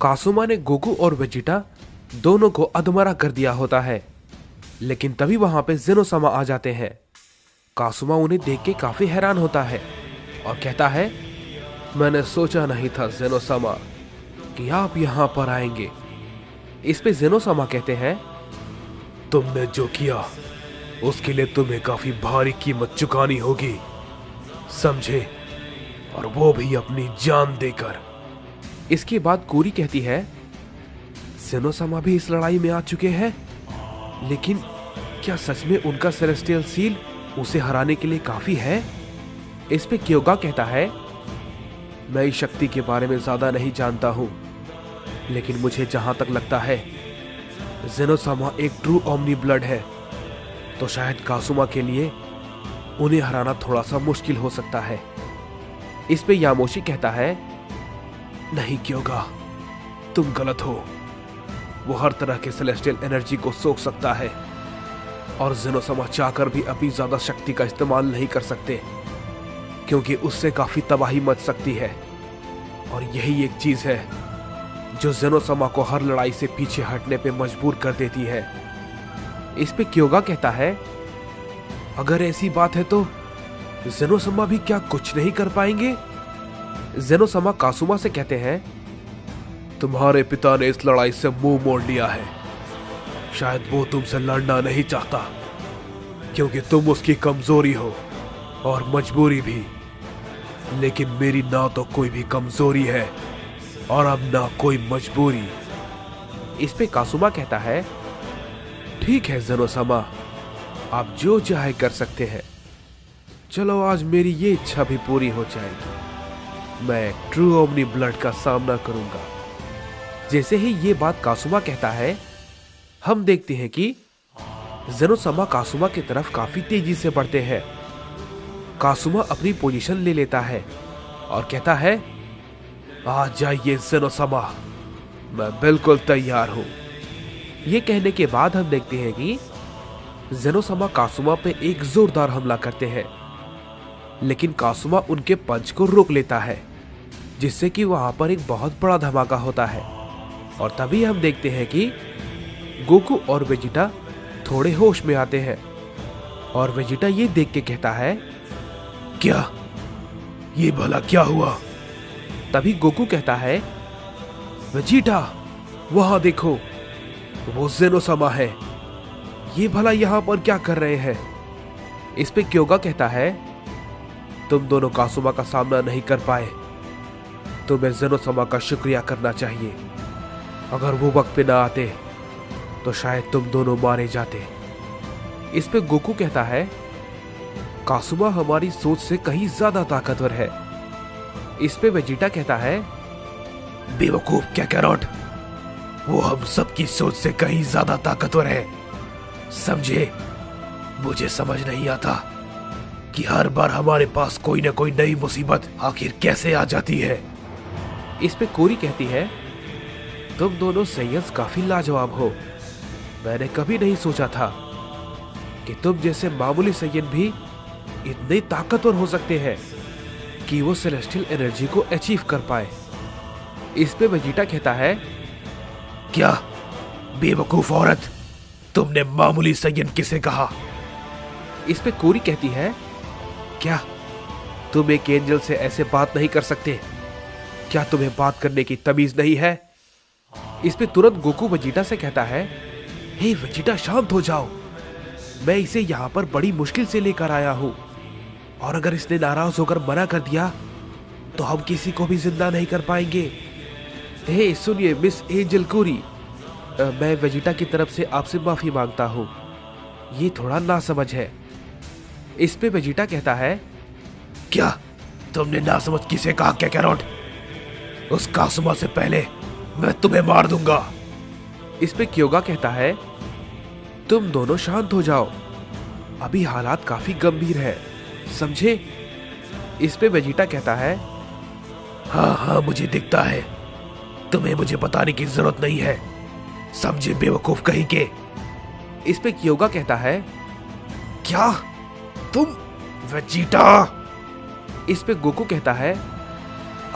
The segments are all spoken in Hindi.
कासुमा ने गोकू और वेजिटा दोनों को अधमरा कर दिया होता है, लेकिन तभी वहां पे जेनोसामा आ जाते हैं। कासुमा उन्हें देख के काफी हैरान होता है और कहता है, मैंने सोचा नहीं था जेनोसामा कि आप यहाँ पर आएंगे। इस पे जेनोसामा कहते हैं, तुमने जो किया उसके लिए तुम्हें काफी भारी कीमत चुकानी होगी, समझे, और वो भी अपनी जान देकर। इसके बाद कोरी कहती है, जेनोसामा भी इस लड़ाई में आ चुके हैं, लेकिन क्या सच में उनका सेलेस्टियल सील उसे हराने के लिए काफी है? इस पे क्योगा कहता है, मैं इस शक्ति के बारे में ज्यादा नहीं जानता हूं, लेकिन मुझे जहां तक लगता है जेनोसामा एक ट्रू ओमनी ब्लड है, तो शायद कासुमा के लिए उन्हें हराना थोड़ा सा मुश्किल हो सकता है। इस पे यामोशी कहता है, नहीं क्योगा, तुम गलत हो। वो हर तरह के सेलेस्टियल एनर्जी को सोख सकता है और जेनोसामा चाहकर भी अपनी ज्यादा शक्ति का इस्तेमाल नहीं कर सकते, क्योंकि उससे काफी तबाही मच सकती है। और यही एक चीज है जो जेनोसामा को हर लड़ाई से पीछे हटने पे मजबूर कर देती है। इस पे क्योगा कहता है, अगर ऐसी बात है तो जेनोसामा भी क्या कुछ नहीं कर पाएंगे? जेनोसामा कासुमा से कहते हैं, तुम्हारे पिता ने इस लड़ाई से मुंह मोड़ लिया है। शायद वो तुमसे लड़ना नहीं चाहता, क्योंकि तुम उसकी कमजोरी हो और मजबूरी भी। लेकिन मेरी ना तो कोई भी कमजोरी है और अब ना कोई मजबूरी। इस पे कासुमा कहता है, ठीक है जेनोसामा, आप जो चाहे कर सकते हैं। चलो आज मेरी ये इच्छा भी पूरी हो जाएगी, मैं ट्रू ओमनी ब्लड का सामना करूंगा। जैसे ही ये बात कासुमा कहता है, हम देखते हैं कि जेनोसामा कासुमा की तरफ काफी तेजी से बढ़ते हैं। कासुमा अपनी पोजीशन ले लेता है और कहता है, आ जाइए जेनोसामा, मैं बिल्कुल तैयार हूं। ये कहने के बाद हम देखते हैं कि जेनोसामा कासुमा पे एक जोरदार हमला करते हैं, लेकिन कासुमा उनके पंच को रोक लेता है, जिससे कि वहां पर एक बहुत बड़ा धमाका होता है। और तभी हम देखते हैं कि गोकू और वेजिटा थोड़े होश में आते हैं और वेजिटा ये देख के कहता है, क्या ये भला क्या हुआ? तभी गोकू कहता है, वेजिटा वहां देखो, वो जेनोसामा है, ये भला यहां पर क्या कर रहे हैं? इस पे क्योगा कहता है, तुम दोनों कासुमा का सामना नहीं कर पाए, तुम्हें जेनोसामा का शुक्रिया करना चाहिए। अगर वो वक्त पे ना आते तो शायद तुम दोनों मारे जाते। इस पे गोकू कहता है, कासुमा हमारी सोच से कहीं ज्यादा ताकतवर है। इस पे वेजिटा कहता है, बेवकूफ कैकैरॉट, वो हम सबकी सोच से कहीं ज्यादा ताकतवर है, समझे। मुझे समझ नहीं आता कि हर बार हमारे पास कोई ना कोई नई मुसीबत आखिर कैसे आ जाती है। इस पे कोरी कहती है, तुम दोनों सैयद काफी लाजवाब हो। मैंने कभी नहीं सोचा था कि तुम जैसे मामूली सैयद भी इतने ताकतवर हो सकते हैं कि वो सेलेस्टियल एनर्जी को अचीव कर पाए। इस पे वेजिटा कहता है, क्या बेवकूफ औरत, तुमने मामूली सैयद किसे कहा? इस पे कोरी कहती है, क्या तुम एक एंजल से ऐसे बात नहीं कर सकते? क्या तुम्हें बात करने की तमीज नहीं है? इस पे तुरंत गोकू वेजिटा से कहता है, हे वेजिटा शांत हो जाओ, मैं इसे यहाँ पर बड़ी मुश्किल से लेकर आया हूँ, और अगर इसने नाराज होकर मना कर दिया तो हम किसी को भी जिंदा नहीं कर पाएंगे। हे सुनिए मिस एंजल कोरी, मैं वेजिटा की तरफ से आपसे माफी मांगता हूँ, ये थोड़ा नासमझ है। इस पे वेजिटा कहता है, क्या तुमने नासमझ किसे कहा कैकैरॉट? उस कासुमा से पहले मैं तुम्हें मार दूंगा। इस पे क्योगा कहता है, तुम दोनों शांत हो जाओ, अभी हालात काफी गंभीर है, समझे। इस पे वेजिटा कहता है, हाँ हाँ मुझे दिखता है, तुम्हें मुझे बताने की जरूरत नहीं है, समझे बेवकूफ कहीं के। इस पे क्योगा कहता है, क्या तुम वेजिटा? इस पे गोकू कहता है,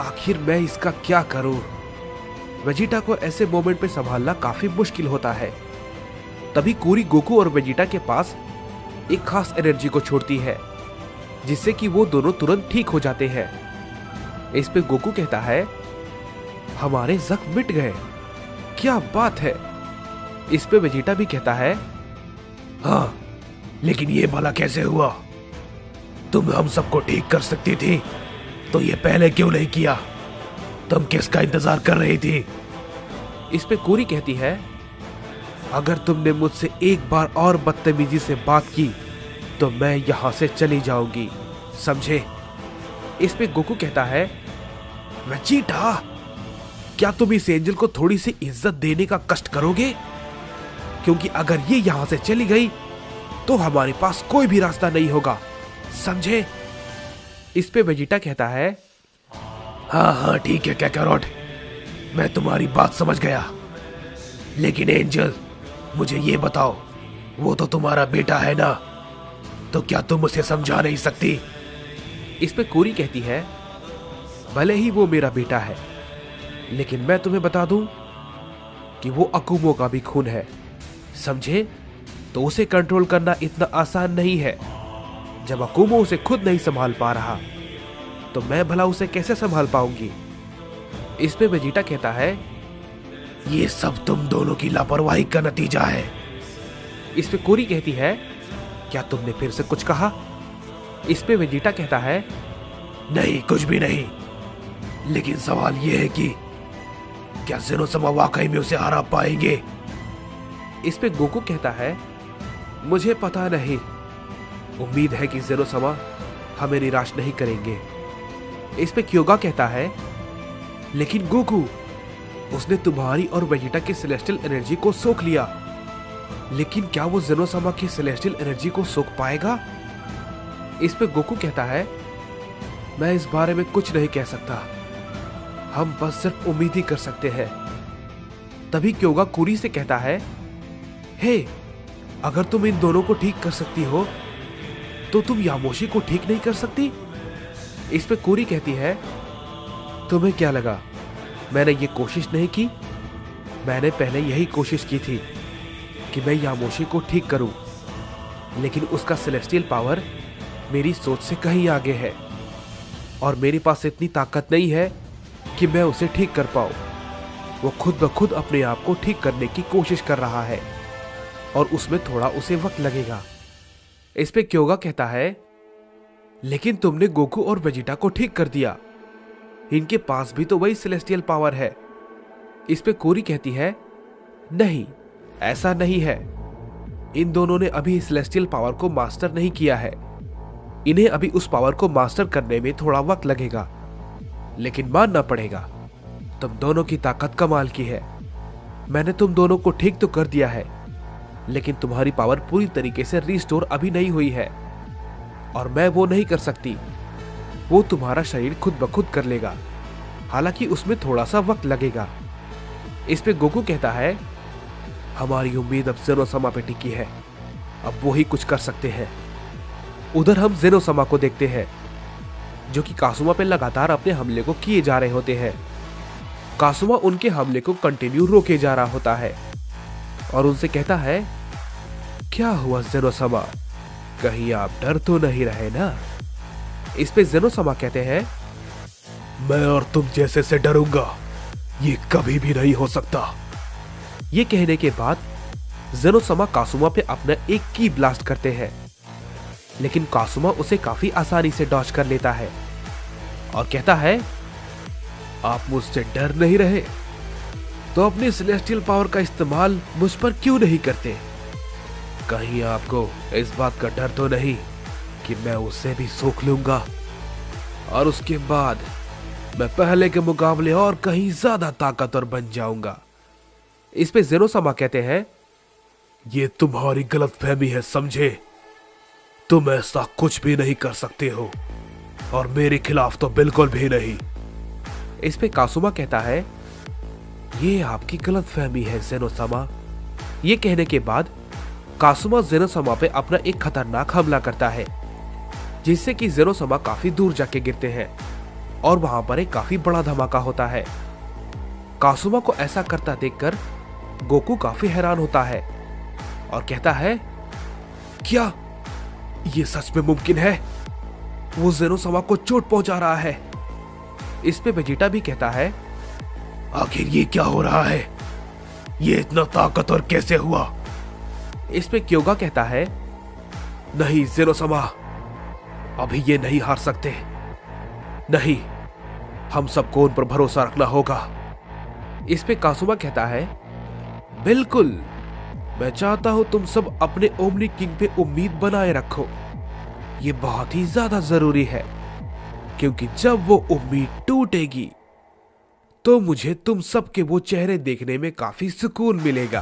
आखिर मैं इसका क्या करूं? वेजिटा को ऐसे मोमेंट पे संभालना काफी मुश्किल होता है। तभी कूरी गोकू और वेजिटा के पास एक खास एनर्जी को छोड़ती है, जिससे कि वो दोनों तुरंत ठीक हो जाते हैं। इस पे गोकू कहता है, हमारे जख्म मिट गए, क्या बात है। इस पे वेजिटा भी कहता है, हाँ, लेकिन ये भला कैसे हुआ? तुम हम सबको ठीक कर सकती थी, तो ये पहले क्यों नहीं किया? तुम किसका इंतजार कर रही थी? इस पे कूरी कहती है, अगर तुमने मुझसे एक बार और बदतमीजी से बात की तो मैं यहां से चली जाऊंगी, समझे। इस पे गोकू कहता है, वेजिटा, क्या तुम इस एंजल को थोड़ी सी इज्जत देने का कष्ट करोगे? क्योंकि अगर ये यहां से चली गई तो हमारे पास कोई भी रास्ता नहीं होगा, समझे। इस पे वेजिटा कहता है, हाँ हाँ ठीक है कैकारोट, मैं तुम्हारी बात समझ गया। लेकिन एंजल, मुझे ये बताओ, वो तो तुम्हारा बेटा है ना, तो क्या तुम उसे समझा नहीं सकती? इस पे कूरी कहती है, भले ही वो मेरा बेटा है, लेकिन मैं तुम्हें बता दूं कि वो अकुमो का भी खून है, समझे। तो उसे कंट्रोल करना इतना आसान नहीं है। जब अकुमो उसे खुद नहीं संभाल पा रहा तो मैं भला उसे कैसे संभाल पाऊंगी। इस पे वेजिटा कहता है, ये सब तुम दोनों की लापरवाही का नतीजा है। इस पे कूरी कहती है, क्या तुमने फिर से कुछ कहा? इस पे वेजिटा कहता है, नहीं, कुछ भी नहीं, लेकिन सवाल यह है कि क्या ज़ेनोसमा वाकई में उसे हरा पाएंगे? इस पे गोकू कहता है, मुझे पता नहीं, उम्मीद है कि ज़ेनोसमा हमें निराश नहीं करेंगे। इस पे क्योगा कहता है, लेकिन गोकू, उसने तुम्हारी और वेजिटा की सेलेस्टियल एनर्जी को सोख लिया, लेकिन क्या वो ज़ेनोसमा की सेलेस्टियल एनर्जी को सोख पाएगा? इस पे गोकू कहता है, मैं इस बारे में कुछ नहीं कह सकता, हम बस सिर्फ उम्मीद ही कर सकते हैं। तभी क्योगा कूरी से कहता है, हे, अगर तुम इन दोनों को ठीक कर सकती हो तो तुम यामोशी को ठीक नहीं कर सकती? इस पे कूरी कहती है, तुम्हें क्या लगा मैंने ये कोशिश नहीं की? मैंने पहले यही कोशिश की थी कि मैं यामोशी को ठीक करूं, लेकिन उसका सेलेस्टियल पावर मेरी सोच से कहीं आगे है और मेरे पास इतनी ताकत नहीं है कि मैं उसे ठीक कर पाऊं। वो खुद ब खुद अपने आप को ठीक करने की कोशिश कर रहा है और उसमें थोड़ा उसे वक्त लगेगा। इस पे क्योगा कहता है, लेकिन तुमने गोकू और वेजिटा को ठीक कर दिया, इनके पास भी तो वही सेलेस्टियल पावर है। इस पे कोरी कहती है, नहीं, ऐसा नहीं है, इन दोनों ने अभी सेलेस्टियल पावर को मास्टर नहीं किया है, इन्हें अभी उस पावर को मास्टर करने में थोड़ा वक्त लगेगा, लेकिन मानना पड़ेगा तुम दोनों की ताकत कमाल की है। मैंने तुम दोनों को ठीक तो कर दिया है, लेकिन तुम्हारी पावर पूरी तरीके से रिस्टोर अभी नहीं हुई है और मैं वो नहीं कर सकती। वो तुम्हारा शरीर खुद ब खुद कर लेगा, हालांकि उसमें थोड़ा सा वक्त लगेगा। इस पे गोकू कहता है, हमारी उम्मीद अब ज़ेनोसमा पे टिकी है, अब वो ही कुछ कर सकते हैं। उधर हम ज़ेनोसमा को देखते हैं, जो कि कासुमा पे लगातार अपने हमले को किए जा रहे होते हैं। कासुमा उनके हमले को कंटिन्यू रोके जा रहा होता है और उनसे कहता है, क्या हुआ ज़ेनोसमा, कहीं आप डर तो नहीं रहे ना? इस पे ज़ेनोसमा कहते हैं, मैं और तुम जैसे से डरूंगा, ये कभी भी नहीं हो सकता। ये कहने के बाद ज़ेनोसमा कासुमा पे अपना एक की ब्लास्ट करते हैं, लेकिन कासुमा उसे काफी आसानी से डॉज कर लेता है और कहता है, आप मुझसे डर नहीं रहे तो अपनी सेलेस्टियल पावर का इस्तेमाल मुझ पर क्यों नहीं करते? कहीं आपको इस बात का डर तो नहीं कि मैं उससे भी सोख लूंगा और उसके बाद मैं पहले के मुकाबले और कहीं ज्यादा ताकतवर बन जाऊंगा। इस पे ज़ेनोसमा कहते हैं, ये तुम्हारी गलतफहमी है, समझे? तुम ऐसा कुछ भी नहीं कर सकते हो और मेरे खिलाफ तो बिल्कुल भी नहीं। इस पे कासुमा कहता है, ये आपकी गलतफहमी है ज़ेनोसमा। ये कहने के बाद कासुमा ज़ेनोसमा पे अपना एक खतरनाक हमला करता है, जिससे कि ज़ेनोसमा काफी दूर जाके गिरते हैं और वहां पर एक काफी बड़ा धमाका होता है। कासुमा को ऐसा करता देखकर गोकू काफी हैरान होता है और कहता है, क्या ये सच में मुमकिन है? वो ज़ेनोसामा को चोट पहुंचा रहा है। इस पे वेजिटा भी कहता है, आखिर ये क्या हो रहा है? ये इतना ताकतवर कैसे हुआ? इस पे क्योगा कहता है, नहीं ज़ेनोसामा, अभी ये नहीं हार सकते। नहीं, हम सबको उन पर भरोसा रखना होगा। इस पे कासुमा कहता है, बिल्कुल, मैं चाहता हूं तुम सब अपने ओमनी किंग पे उम्मीद बनाए रखो। ये बहुत ही ज्यादा जरूरी है, क्योंकि जब वो उम्मीद टूटेगी तो मुझे तुम सबके वो चेहरे देखने में काफी सुकून मिलेगा।